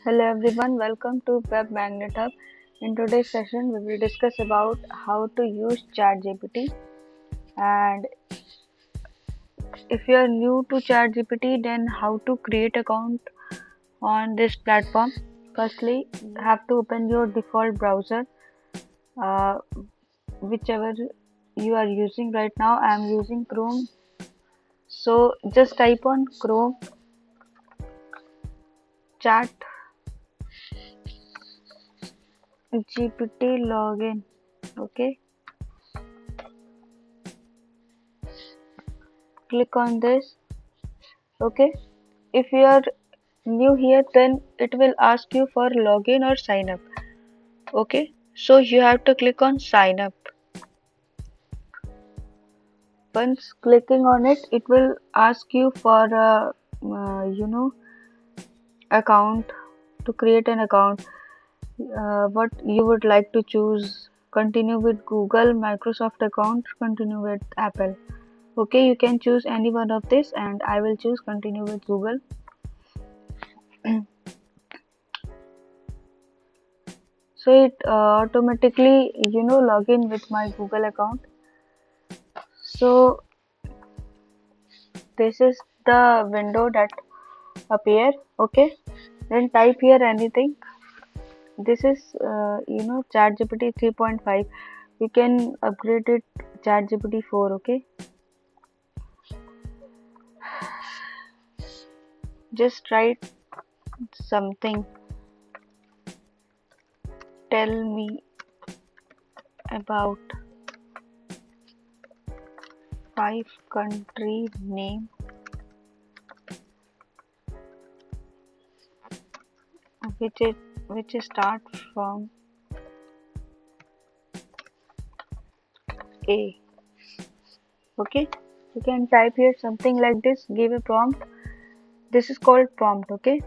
Hello everyone, welcome to Web Magnet Hub. In today's session, we will discuss about how to use Chat GPT. And if you are new to Chat GPT, then how to create account on this platform. Firstly, have to open your default browser, uh, whichever you are using right now. I am using Chrome, so just type on Chrome Chat GPT login. Okay, click on this. Okay, if you are new here, then it will ask you for login or sign up. Okay, so you have to click on sign up. Once clicking on it, it will ask you for a account, to create an account. What you would like to choose: continue with Google, Microsoft account, continue with Apple. Okay, you can choose any one of this, and I will choose continue with Google. So it automatically log in with my Google account. So this is the window that appear. Okay, then type here anything. This is ChatGPT 3.5. You can upgrade it ChatGPT 4. Okay, just write something. Tell me about 5 country name which start from A. Okay, you can type here something like this. Give a prompt. This is called prompt. Okay,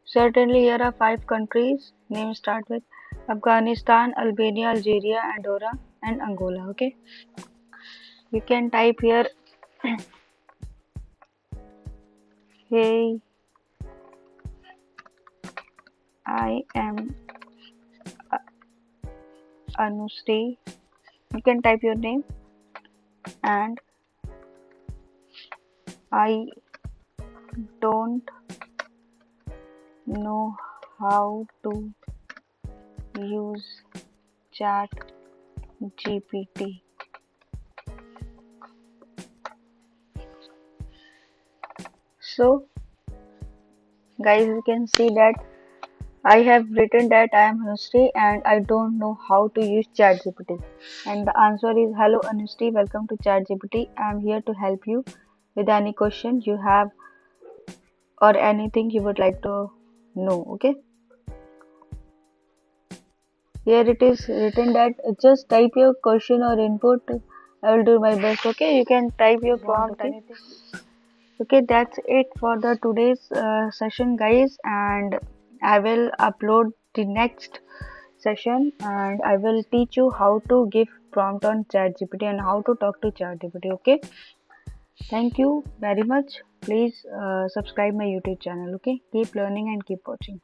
certainly here are 5 countries. Names start with Afghanistan, Albania, Algeria, Andorra, and Angola. Okay, you can type here. Hey, I am Anushree. You can type your name, and I don't know how to use Chat GPT. So guys, you can see that I have written that I am Anushree and I don't know how to use ChatGPT. And the answer is, hello Anushree, welcome to ChatGPT. I am here to help you with any question you have or anything you would like to know. Okay. Here it is written that just type your question or input. I will do my best. Okay. You can type your prompt. Okay. Okay, that's it for the today's session, guys, and I will upload the next session, and I will teach you how to give prompt on ChatGPT and how to talk to ChatGPT. Okay, thank you very much. Please subscribe my YouTube channel. Okay, keep learning and keep watching.